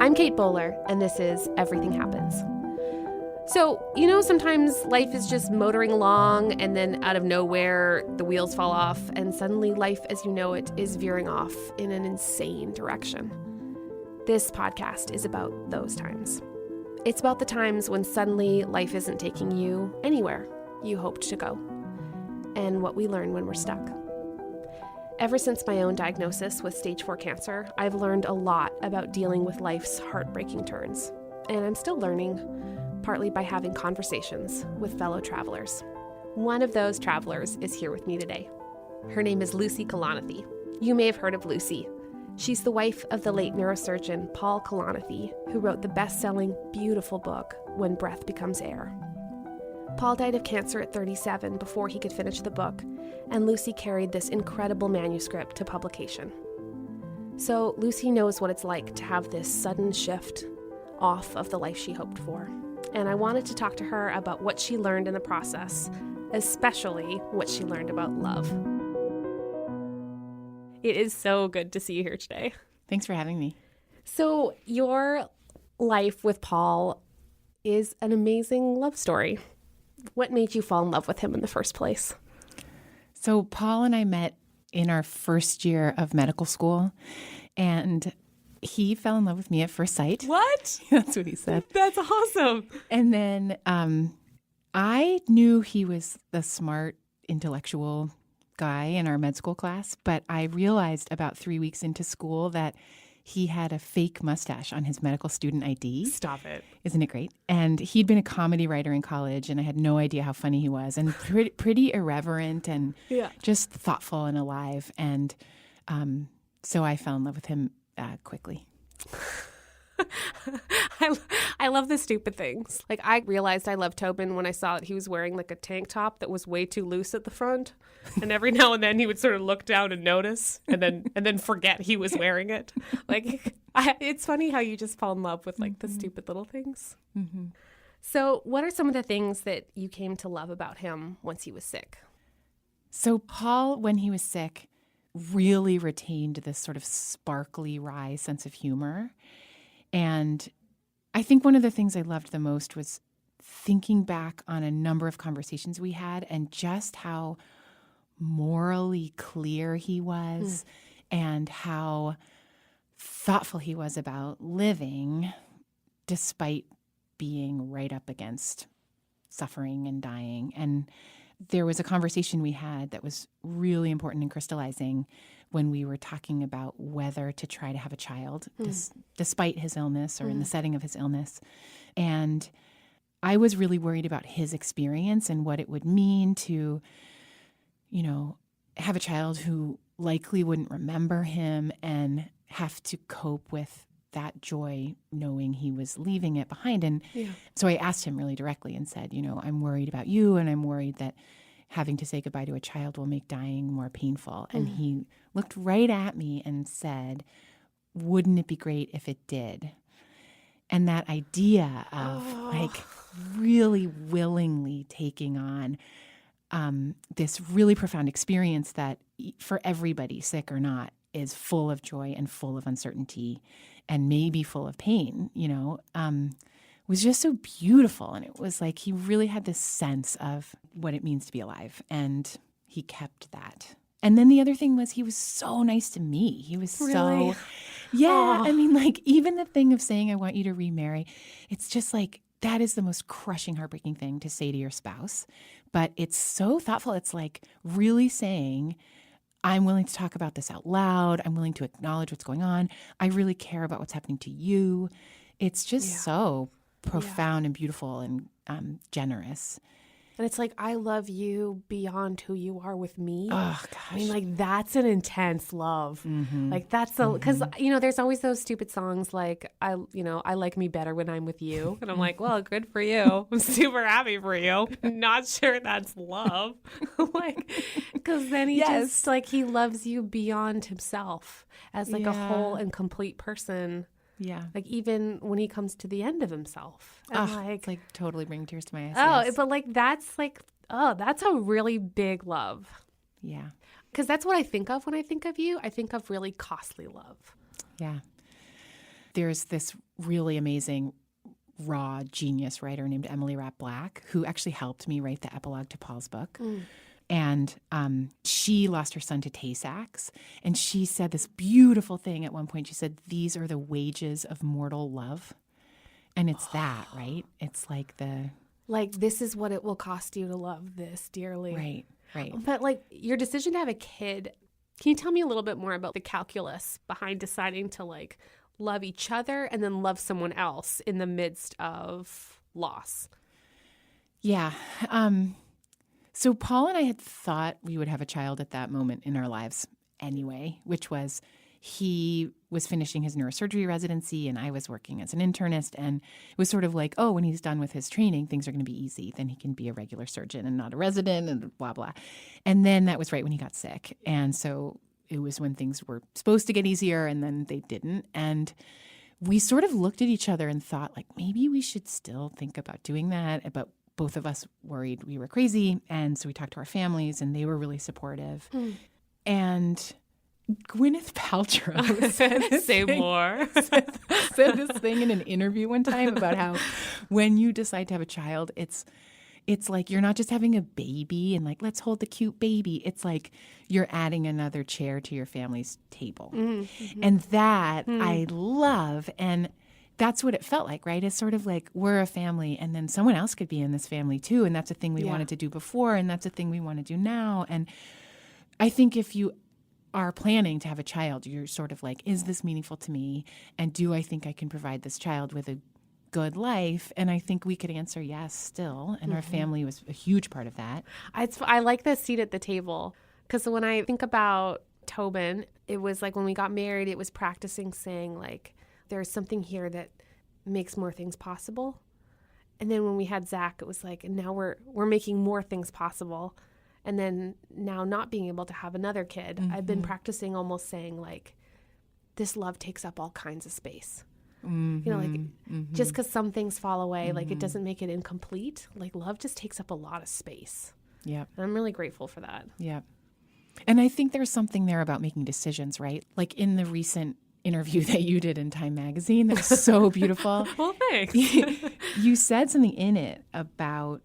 I'm Kate Bowler, and this is Everything Happens. So, sometimes life is just motoring along, and then out of nowhere, the wheels fall off, and suddenly life as you know it is veering off in an insane direction. This podcast is about those times. It's about the times when suddenly life isn't taking you anywhere you hoped to go, and what we learn when we're stuck. Ever since my own diagnosis with stage 4 cancer, I've learned a lot about dealing with life's heartbreaking turns, and I'm still learning, partly by having conversations with fellow travelers. One of those travelers is here with me today. Her name is Lucy Kalanithi. You may have heard of Lucy. She's the wife of the late neurosurgeon Paul Kalanithi, who wrote the best-selling, beautiful book, When Breath Becomes Air. Paul died of cancer at 37 before he could finish the book, and Lucy carried this incredible manuscript to publication. So Lucy knows what it's like to have this sudden shift off of the life she hoped for. And I wanted to talk to her about what she learned in the process, especially what she learned about love. It is so good to see you here today. Thanks for having me. So your life with Paul is an amazing love story. What made you fall in love with him in the first place? So Paul and I met in our first year of medical school, and he fell in love with me at first sight. What? That's what he said. That's awesome. And then I knew he was the smart, intellectual guy in our med school class, but I realized about 3 weeks into school that he had a fake mustache on his medical student ID. Stop it. Isn't it great? And he'd been a comedy writer in college, and I had no idea how funny he was, and pretty irreverent and just thoughtful and alive. And so I fell in love with him quickly. I love the stupid things. Like, I realized I loved Tobin when I saw that he was wearing like a tank top that was way too loose at the front. And every now and then he would sort of look down and notice and then forget he was wearing it. Like, it's funny how you just fall in love with like the stupid little things. Mm-hmm. So what are some of the things that you came to love about him once he was sick? So Paul, when he was sick, really retained this sort of sparkly, wry sense of humor. And I think one of the things I loved the most was thinking back on a number of conversations we had and just how morally clear he was and how thoughtful he was about living despite being right up against suffering and dying. And there was a conversation we had that was really important and crystallizing when we were talking about whether to try to have a child despite his illness or in the setting of his illness. And I was really worried about his experience and what it would mean to, have a child who likely wouldn't remember him and have to cope with that joy knowing he was leaving it behind. And so I asked him really directly and said, I'm worried about you, and I'm worried that having to say goodbye to a child will make dying more painful. And he looked right at me and said, wouldn't it be great if it did? And that idea of really willingly taking on this really profound experience that for everybody, sick or not, is full of joy and full of uncertainty and maybe full of pain, was just so beautiful. And it was like he really had this sense of what it means to be alive, and he kept that. And then the other thing was he was so nice to me. He was Really? I mean, like, even the thing of saying, I want you to remarry, it's just like, that is the most crushing, heartbreaking thing to say to your spouse. But it's so thoughtful. It's like really saying, I'm willing to talk about this out loud. I'm willing to acknowledge what's going on. I really care about what's happening to you. It's just so profound and beautiful and generous. And it's like, I love you beyond who you are with me. Oh, gosh. I mean, like, that's an intense love. Like, that's because, there's always those stupid songs like, I like me better when I'm with you. And I'm like, well, good for you. I'm super happy for you. Not sure that's love. Because then he just, like, he loves you beyond himself as, like, a whole and complete person. Yeah. Like, even when he comes to the end of himself. And it's like totally bring tears to my eyes. Oh, yes. but like, that's a really big love. Yeah. Because that's what I think of when I think of you. I think of really costly love. Yeah. There's this really amazing, raw, genius writer named Emily Rapp Black who actually helped me write the epilogue to Paul's book. And she lost her son to Tay-Sachs. And she said this beautiful thing at one point. She said, these are the wages of mortal love. And it's that, right? It's like this is what it will cost you to love this dearly. Right. But like your decision to have a kid, can you tell me a little bit more about the calculus behind deciding to like love each other and then love someone else in the midst of loss? Yeah. So Paul and I had thought we would have a child at that moment in our lives anyway, which was he was finishing his neurosurgery residency and I was working as an internist. And it was sort of like, oh, when he's done with his training, things are going to be easy. Then he can be a regular surgeon and not a resident and blah, blah. And then that was right when he got sick. And so it was when things were supposed to get easier and then they didn't. And we sort of looked at each other and thought, like, maybe we should still think about doing that. But both of us worried we were crazy. And so we talked to our families and they were really supportive. And Gwyneth Paltrow said this thing in an interview one time about how when you decide to have a child, it's like you're not just having a baby and like, let's hold the cute baby. It's like you're adding another chair to your family's table. And that I love. And that's what it felt like, right? It's sort of like we're a family and then someone else could be in this family too. And that's a thing we wanted to do before. And that's a thing we want to do now. And I think if you are planning to have a child, you're sort of like, is this meaningful to me? And do I think I can provide this child with a good life? And I think we could answer yes still. And our family was a huge part of that. I like the seat at the table because when I think about Tobin, it was like when we got married, it was practicing saying like, there's something here that makes more things possible. And then when we had Zach, it was like, and now we're making more things possible. And then now not being able to have another kid, I've been practicing almost saying like, this love takes up all kinds of space. You know, like just because some things fall away, like it doesn't make it incomplete. Like love just takes up a lot of space. Yeah. And I'm really grateful for that. Yeah. And I think there's something there about making decisions, right? Like in the recent interview that you did in Time Magazine, that was so beautiful. Well, thanks. You said something in it about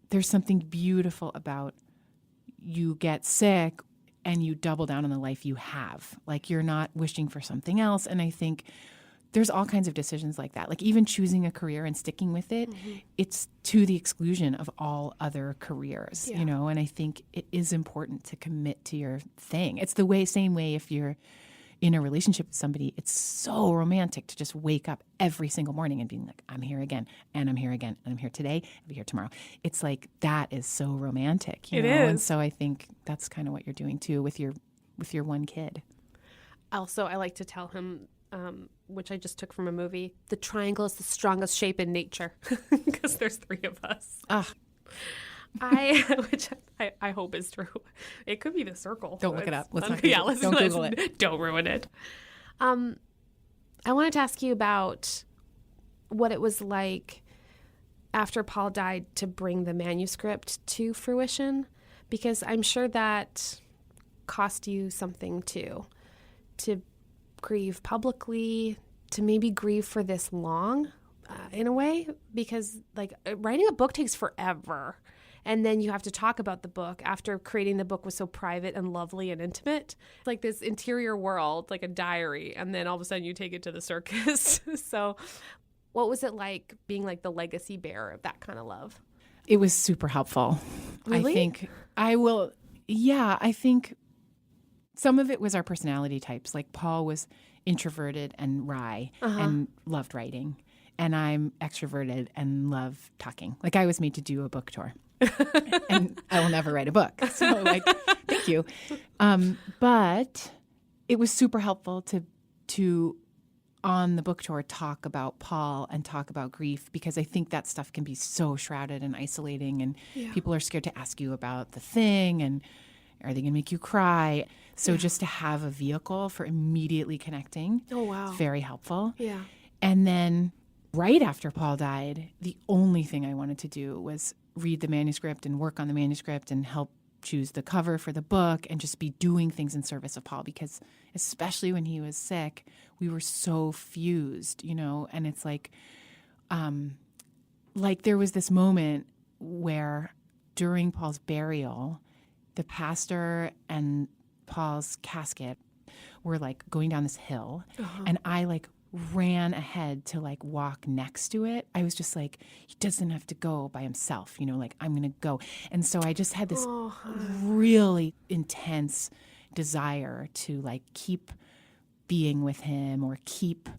there's something beautiful about you get sick and you double down on the life you have. Like you're not wishing for something else. And I think there's all kinds of decisions like that. Like even choosing a career and sticking with it, it's to the exclusion of all other careers, you know? And I think it is important to commit to your thing. It's the same way if you're in a relationship with somebody, it's so romantic to just wake up every single morning and being like, I'm here again, and I'm here again, and I'm here today, I'll be here tomorrow. It's like, that is so romantic. You know? And so I think that's kind of what you're doing too with your one kid. Also, I like to tell him, which I just took from a movie, the triangle is the strongest shape in nature because there's 3 of us. Which I hope is true. It could be the circle. Don't look it up. Let's not don't Google it. Don't ruin it. I wanted to ask you about what it was like after Paul died to bring the manuscript to fruition, because I'm sure that cost you something too, to grieve publicly, to maybe grieve for this long, in a way, because like writing a book takes forever. And then you have to talk about the book after creating the book was so private and lovely and intimate. Like this interior world, like a diary. And then all of a sudden you take it to the circus. So what was it like being like the legacy bearer of that kind of love? It was super helpful. Really? I think some of it was our personality types. Like Paul was introverted and wry and loved writing. And I'm extroverted and love talking. Like I was made to do a book tour. And I will never write a book. So like, thank you. But it was super helpful to on the book tour talk about Paul and talk about grief, because I think that stuff can be so shrouded and isolating, and people are scared to ask you about the thing, and are they going to make you cry? So just to have a vehicle for immediately connecting, very helpful. Yeah. And then right after Paul died, the only thing I wanted to do was read the manuscript and work on the manuscript and help choose the cover for the book and just be doing things in service of Paul, because especially when he was sick, we were so fused, and it's like there was this moment where during Paul's burial, the pastor and Paul's casket were like going down this hill, and I like ran ahead to like walk next to it. I was just like, he doesn't have to go by himself, like I'm going to go. And so I just had this really intense desire to like keep being with him or keep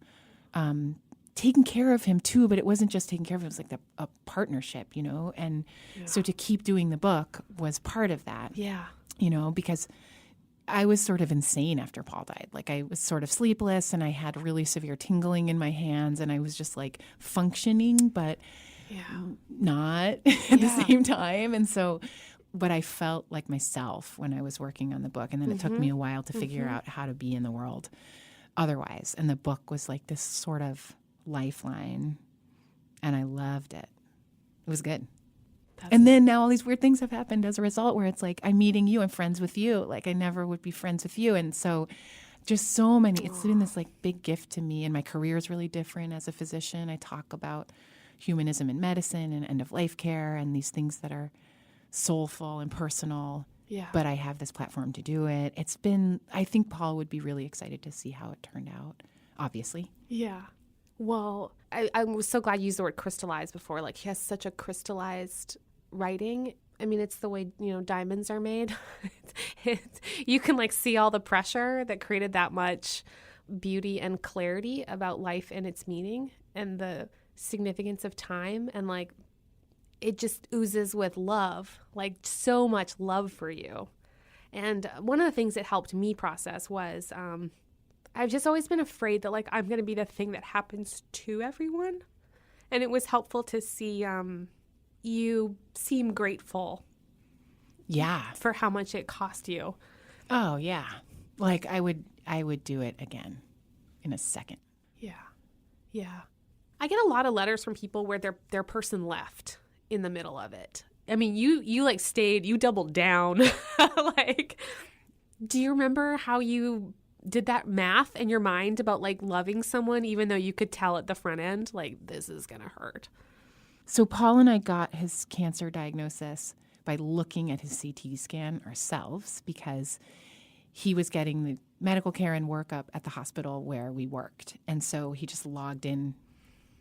taking care of him too. But it wasn't just taking care of him. It was like a partnership, and so to keep doing the book was part of that. Yeah. Because I was sort of insane after Paul died. Like I was sort of sleepless and I had really severe tingling in my hands and I was just like functioning, but not at the same time. And so, but I felt like myself when I was working on the book. And then it took me a while to figure out how to be in the world otherwise. And the book was like this sort of lifeline and I loved it. It was good. And then now all these weird things have happened as a result where it's like, I'm meeting you, I'm friends with you. Like I never would be friends with you. And so just so many, it's been this like big gift to me. And my career is really different as a physician. I talk about humanism in medicine and end of life care and these things that are soulful and personal. Yeah. But I have this platform to do it. It's been, I think Paul would be really excited to see how it turned out, obviously. Yeah. Well, I was so glad you used the word crystallized before. Like he has such a crystallized writing. I mean, it's the way, diamonds are made. You can like see all the pressure that created that much beauty and clarity about life and its meaning and the significance of time. And like, it just oozes with love, like so much love for you. And one of the things that helped me process was, I've just always been afraid that like, I'm going to be the thing that happens to everyone. And it was helpful to see, you seem grateful. Yeah. For how much it cost you. Oh, yeah. Like I would do it again in a second. Yeah. Yeah. I get a lot of letters from people where their person left in the middle of it. I mean, you like stayed, you doubled down. Like, do you remember how you did that math in your mind about like loving someone, even though you could tell at the front end, like this is going to hurt? So Paul and I got his cancer diagnosis by looking at his CT scan ourselves because he was getting the medical care and workup at the hospital where we worked. And so he just logged in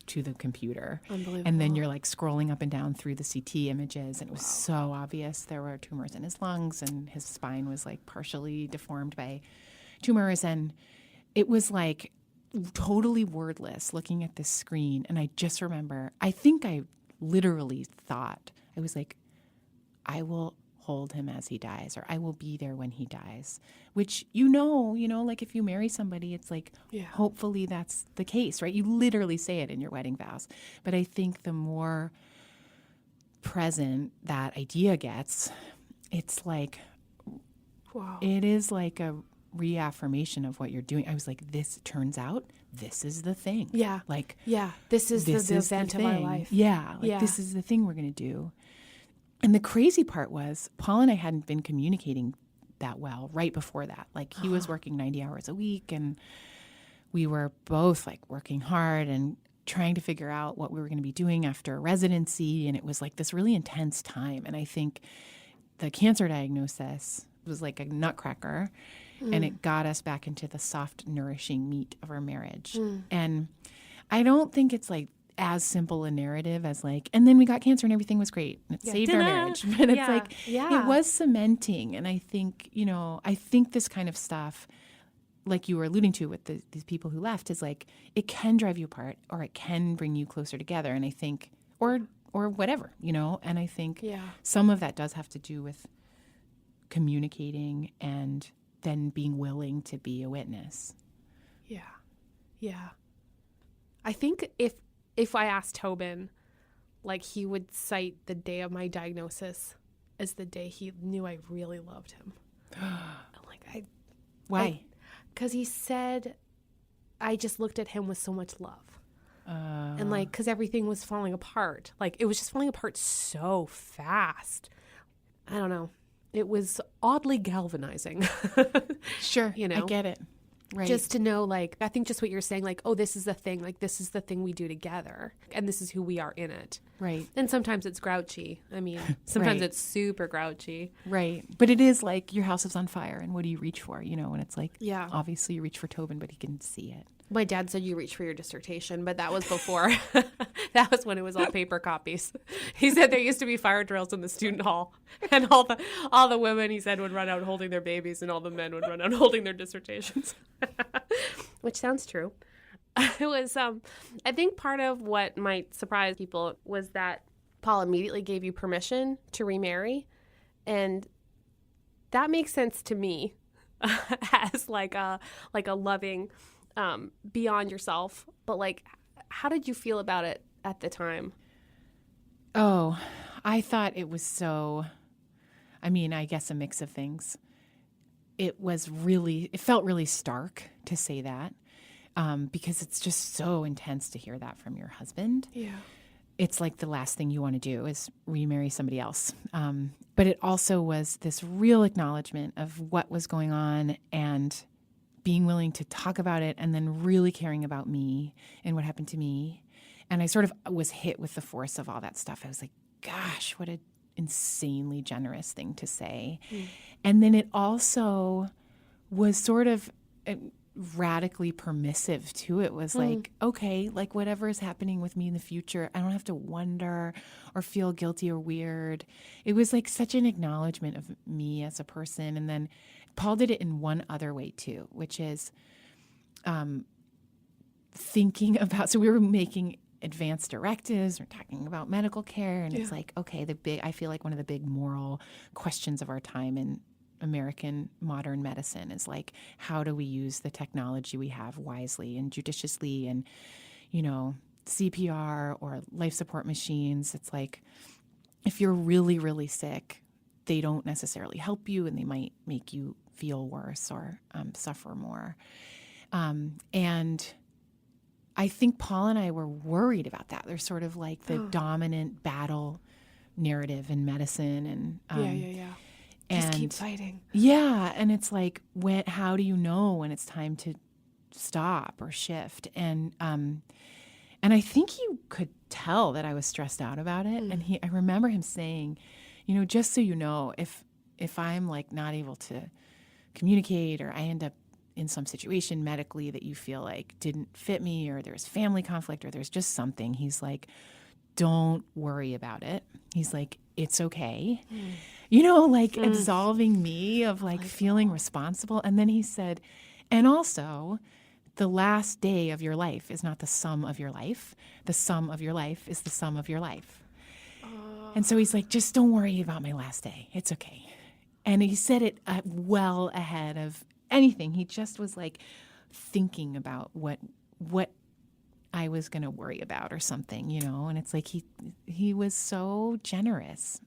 to the computer. Unbelievable. And then you're like scrolling up and down through the CT images. And it was so obvious there were tumors in his lungs and his spine was like partially deformed by tumors. And it was like totally wordless looking at this screen. And I just remember, I think I literally thought, I was like, I will hold him as he dies, or I will be there when he dies, which, like if you marry somebody, it's like, hopefully that's the case, right? You literally say it in your wedding vows. But I think the more present that idea gets, it's like, wow, it is like a reaffirmation of what you're doing. I was like, this turns out this is the thing. Yeah. Like, this is the event of our life. Yeah. This is the thing we're going to do. And the crazy part was Paul and I hadn't been communicating that well right before that. Like he was working 90 hours a week and we were both like working hard and trying to figure out what we were going to be doing after residency. And it was like this really intense time. And I think the cancer diagnosis was like a nutcracker and it got us back into the soft, nourishing meat of our marriage. And I don't think it's like as simple a narrative as like, and then we got cancer and everything was great and it saved our marriage. But it's like, it was cementing. And I think, I think this kind of stuff, like you were alluding to with these people who left, is like, it can drive you apart or it can bring you closer together. And I think, or whatever, and I think some of that does have to do with communicating and then being willing to be a witness. Yeah. Yeah. I think if I asked Tobin, like he would cite the day of my diagnosis as the day he knew I really loved him. Why? Because he said, I just looked at him with so much love. And like, because everything was falling apart. Like it was just falling apart so fast. I don't know. it was oddly galvanizing. Sure. You know? I get it. Right. Just to know, like, I think just what you're saying, like, oh, this is the thing, like, this is the thing we do together, and this is who we are in it. Right. And sometimes it's grouchy. I mean, sometimes Right. it's super grouchy. Right. But it is like your house is on fire, and what do you reach for? You know, and it's like, Yeah. obviously you reach for Tobin, but he can see it. My dad said you reach for your dissertation, but that was before. That was when it was all paper copies. He said there used to be fire drills in the student hall, and all the women, he said, would run out holding their babies, and all the men would run out holding their dissertations. Which sounds true. It was, I think part of what might surprise people was that Paul immediately gave you permission to remarry, and that makes sense to me as like a loving, beyond yourself. But like, how did you feel about it at the time? Oh, I thought it was I guess a mix of things. It felt really stark to say that, because it's just so intense to hear that from your husband. Yeah. It's like the last thing you want to do is remarry somebody else. But it also was this real acknowledgement of what was going on and being willing to talk about it, and then really caring about me and what happened to me. And I sort of was hit with the force of all that stuff. I was like, gosh, what an insanely generous thing to say. And then it also was sort of radically permissive too. It was like, okay, like whatever is happening with me in the future, I don't have to wonder or feel guilty or weird. It was like such an acknowledgement of me as a person. And then Paul did it in one other way too, which is thinking about, so we were making advanced directives, we're talking about medical care, and it's like, okay, I feel like one of the big moral questions of our time in American modern medicine is like, how do we use the technology we have wisely and judiciously, and, you know, CPR or life support machines. It's like, if you're really, really sick, they don't necessarily help you, and they might make you feel worse or suffer more. And I think Paul and I were worried about that. There's sort of like the dominant battle narrative in medicine, and Just keep fighting. Yeah, and it's like, how do you know when it's time to stop or shift? And I think he could tell that I was stressed out about it. And I remember him saying, you know, just so you know, if I'm like not able to communicate, or I end up in some situation medically that you feel like didn't fit me, or there's family conflict, or there's just something, he's like, don't worry about it. He's like, it's okay. You know, like absolving me of like feeling responsible. And then he said, and also, the last day of your life is not the sum of your life. The sum of your life is the sum of your life. And so he's like, just don't worry about my last day. It's okay. And he said it well ahead of anything. He just was like thinking about what I was going to worry about or something, you know. And it's like he was so generous.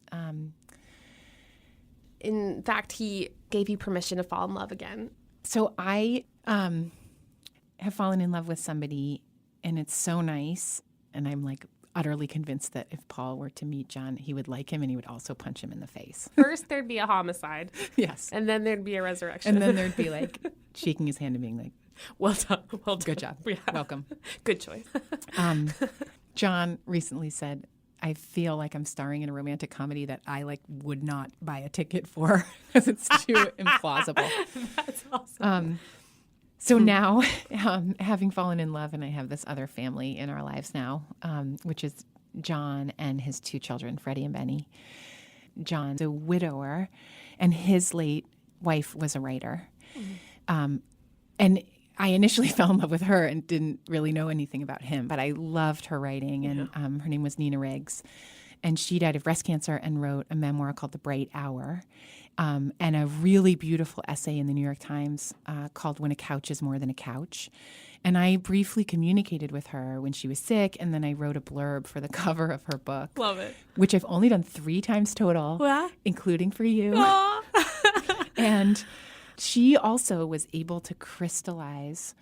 In fact, he gave you permission to fall in love again. So I have fallen in love with somebody, and it's so nice. And I'm like utterly convinced that if Paul were to meet John, he would like him, and he would also punch him in the face. First, there'd be a homicide. Yes. And then there'd be a resurrection. And then there'd be like shaking his hand and being like, well done. Well done. good job. Yeah. Welcome. Good choice. John recently said, I feel like I'm starring in a romantic comedy that I like would not buy a ticket for because it's too implausible. That's awesome. So now, having fallen in love, and I have this other family in our lives now, which is John and his two children, Freddie and Benny. John's a widower, and his late wife was a writer. And I initially fell in love with her and didn't really know anything about him, but I loved her writing, and her name was Nina Riggs. And she died of breast cancer and wrote a memoir called The Bright Hour, and a really beautiful essay in the New York Times called When a Couch is More Than a Couch. And I briefly communicated with her when she was sick, and then I wrote a blurb for the cover of her book. Love it. Which I've only done 3 times total, including for you. And she also was able to crystallize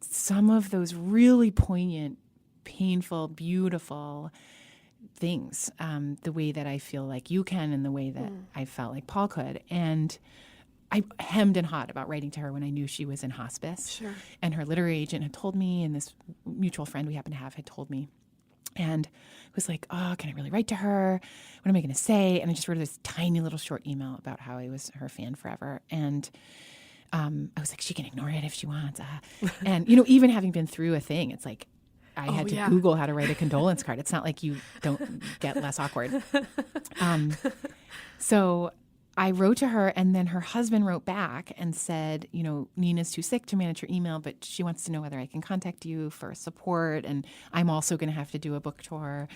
some of those really poignant, painful, beautiful things the way that I feel like you can and the way that I felt like Paul could. And I hemmed and hawed about writing to her when I knew she was in hospice. Sure. And her literary agent had told me, and this mutual friend we happen to have had told me. And was like, oh, can I really write to her? What am I going to say? And I just wrote this tiny little short email about how I was her fan forever. And I was like, she can ignore it if she wants. And, even having been through a thing, it's like I had to Google how to write a condolence card. It's not like you don't get less awkward. So I wrote to her, and then her husband wrote back and said, Nina's too sick to manage her email, but she wants to know whether I can contact you for support. And I'm also going to have to do a book tour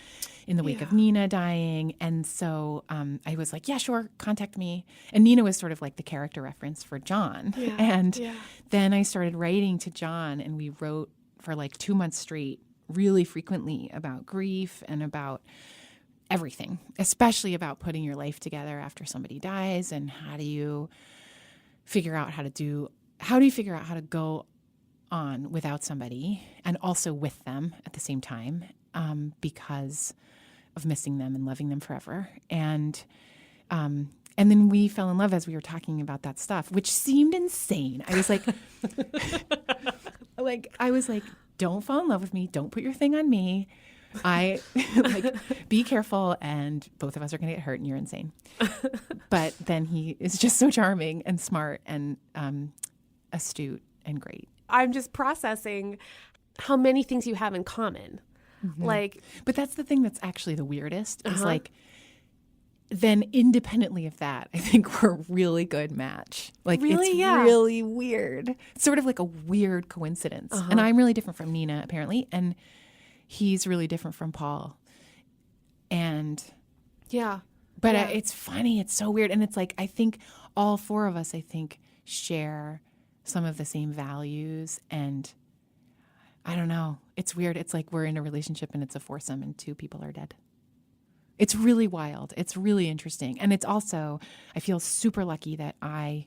in the wake of Nina dying. And so I was like, yeah, sure, contact me. And Nina was sort of like the character reference for John. Yeah. And then I started writing to John, and we wrote for like 2 months straight, really frequently, about grief and about everything, especially about putting your life together after somebody dies, and how do you figure out how to go on without somebody and also with them at the same time, because of missing them and loving them forever. And then we fell in love as we were talking about that stuff, which seemed insane. I was like, don't fall in love with me. Don't put your thing on me. Be careful, and both of us are going to get hurt, and you're insane. But then he is just so charming and smart and astute and great. I'm just processing how many things you have in common. Mm-hmm. But that's the thing that's actually the weirdest is then independently of that, I think we're a really good match. It's really weird. It's sort of like a weird coincidence. And I'm really different from Nina, apparently, and he's really different from Paul. And it's funny. It's so weird. And it's like, I think all four of us, share some of the same values. And I don't know. It's weird. It's like we're in a relationship and it's a foursome and two people are dead. It's really wild. It's really interesting. And it's also, I feel super lucky that I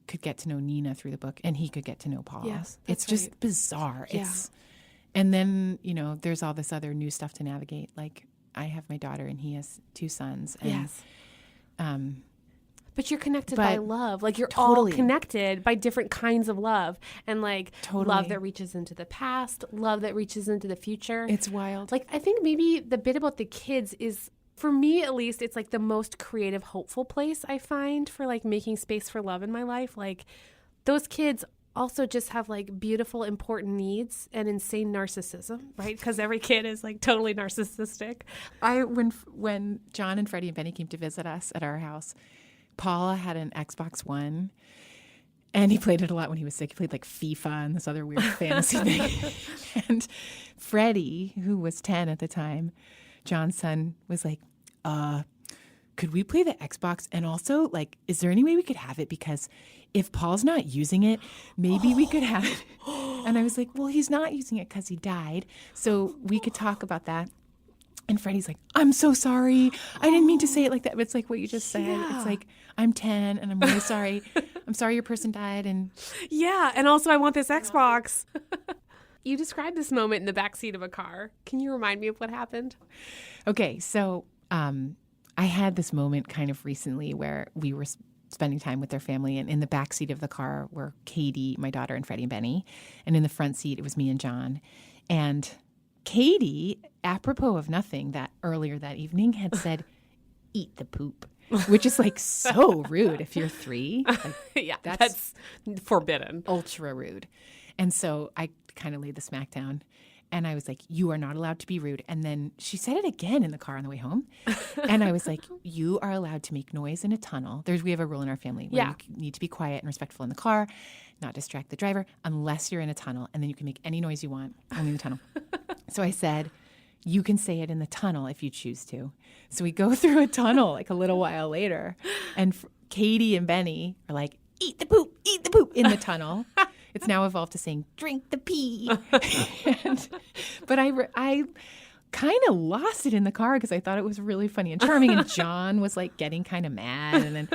could get to know Nina through the book and he could get to know Paul. Yes, it's just bizarre. Yeah. And then, there's all this other new stuff to navigate. Like I have my daughter and he has two sons. And, yes. But you're connected by love. Like you're all connected by different kinds of love. And love that reaches into the past, love that reaches into the future. It's wild. I think maybe the bit about the kids is, for me at least, it's the most creative, hopeful place I find for making space for love in my life. Those kids also just have beautiful, important needs and insane narcissism, right? Because every kid is totally narcissistic. When John and Freddie and Benny came to visit us at our house, Paula had an Xbox One, and he played it a lot when he was sick. He played FIFA and this other weird fantasy thing. And Freddie, who was 10 at the time, John's son, was like, could we play the Xbox? And also, is there any way we could have it? Because if Paul's not using it, maybe we could have it. And I was like, well, he's not using it because he died. So we could talk about that. And Freddie's like, I'm so sorry. I didn't mean to say it like that. But it's like what you just said. Yeah. It's like, I'm 10 and I'm really sorry. I'm sorry your person died. And yeah. And also I want this Xbox. You described this moment in the backseat of a car. Can you remind me of what happened? Okay. So I had this moment kind of recently where we were spending time with their family. And in the backseat of the car were Katie, my daughter, and Freddie and Benny. And in the front seat, it was me and John. And Katie, apropos of nothing, that earlier that evening had said, eat the poop, which is so rude if you're 3. Yeah, that's forbidden. Ultra rude. And so I kind of laid the smack down and I was like, you are not allowed to be rude. And then she said it again in the car on the way home. And I was like, you are allowed to make noise in a tunnel. We have a rule in our family where you need to be quiet and respectful in the car, not distract the driver unless you're in a tunnel. And then you can make any noise you want only in the tunnel. So I said, you can say it in the tunnel if you choose to. So we go through a tunnel a little while later. And Katie and Benny are like, eat the poop in the tunnel. It's now evolved to saying, drink the pee. But I kind of lost it in the car because I thought it was really funny and charming. And John was getting kind of mad. And then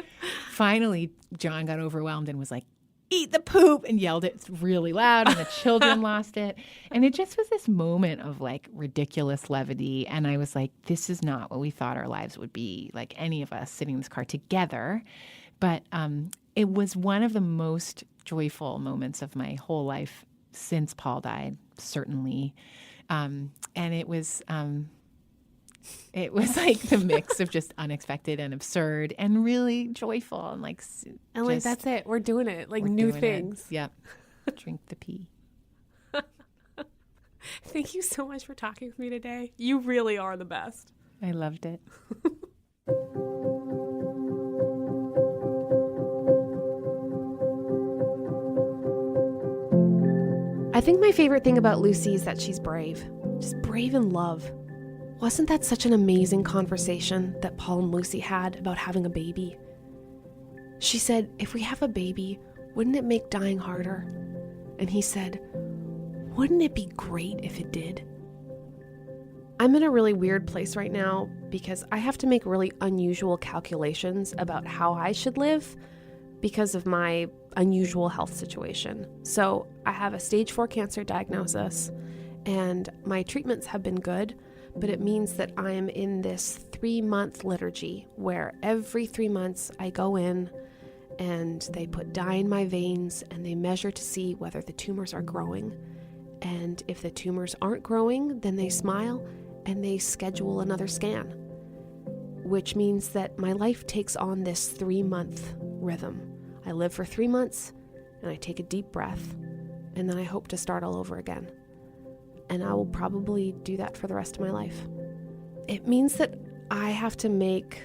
finally John got overwhelmed and was like, eat the poop, and yelled it really loud, and the children lost it. And it just was this moment of like ridiculous levity. And I was like, this is not what we thought our lives would be, like any of us sitting in this car together. But it was one of the most joyful moments of my whole life since Paul died, certainly. And it was like the mix of just unexpected and absurd and really joyful and like that's it. We're doing it. Like new things. Yep. Drink the pee. Thank you so much for talking with me today. You really are the best. I loved it. I think my favorite thing about Lucy is that she's brave. Just brave in love. Wasn't that such an amazing conversation that Paul and Lucy had about having a baby? She said, if we have a baby, wouldn't it make dying harder? And he said, wouldn't it be great if it did? I'm in a really weird place right now because I have to make really unusual calculations about how I should live because of my unusual health situation. So I have a stage 4 cancer diagnosis and my treatments have been good, but it means that I'm in this 3-month liturgy where every 3 months I go in and they put dye in my veins and they measure to see whether the tumors are growing. And if the tumors aren't growing, then they smile and they schedule another scan, which means that my life takes on this 3-month rhythm. I live for 3 months and I take a deep breath and then I hope to start all over again. And I will probably do that for the rest of my life. It means that I have to make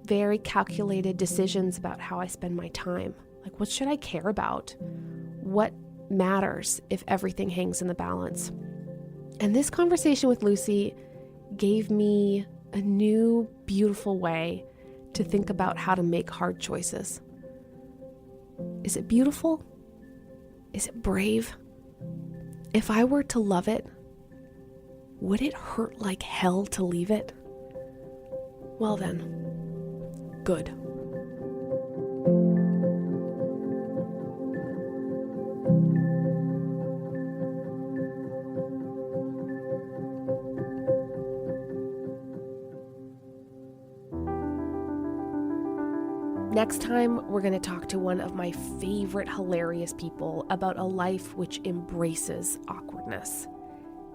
very calculated decisions about how I spend my time. Like, what should I care about? What matters if everything hangs in the balance? And this conversation with Lucy gave me a new, beautiful way to think about how to make hard choices. Is it beautiful? Is it brave? If I were to love it, would it hurt like hell to leave it? Well then, good. Next time, we're going to talk to one of my favorite hilarious people about a life which embraces awkwardness.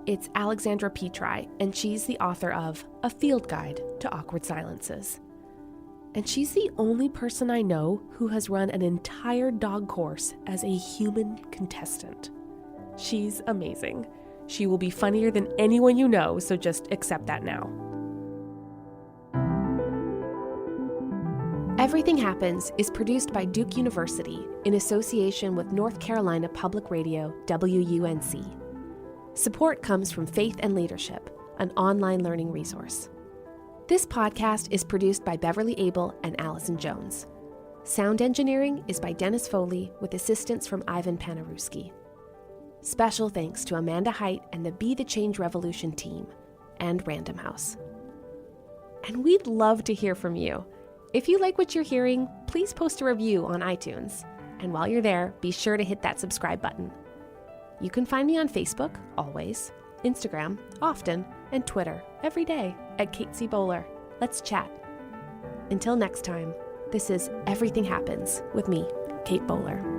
It's Alexandra Petri, and she's the author of A Field Guide to Awkward Silences. And she's the only person I know who has run an entire dog course as a human contestant. She's amazing. She will be funnier than anyone you know, so just accept that now. Everything Happens is produced by Duke University in association with North Carolina Public Radio, WUNC. Support comes from Faith and Leadership, an online learning resource. This podcast is produced by Beverly Abel and Allison Jones. Sound engineering is by Dennis Foley with assistance from Ivan Panaruski. Special thanks to Amanda Height and the Be the Change Revolution team, and Random House. And we'd love to hear from you. If you like what you're hearing, please post a review on iTunes. And while you're there, be sure to hit that subscribe button. You can find me on Facebook, always, Instagram, often, and Twitter, every day, at Kate C. Bowler. Let's chat. Until next time, this is Everything Happens with me, Kate Bowler.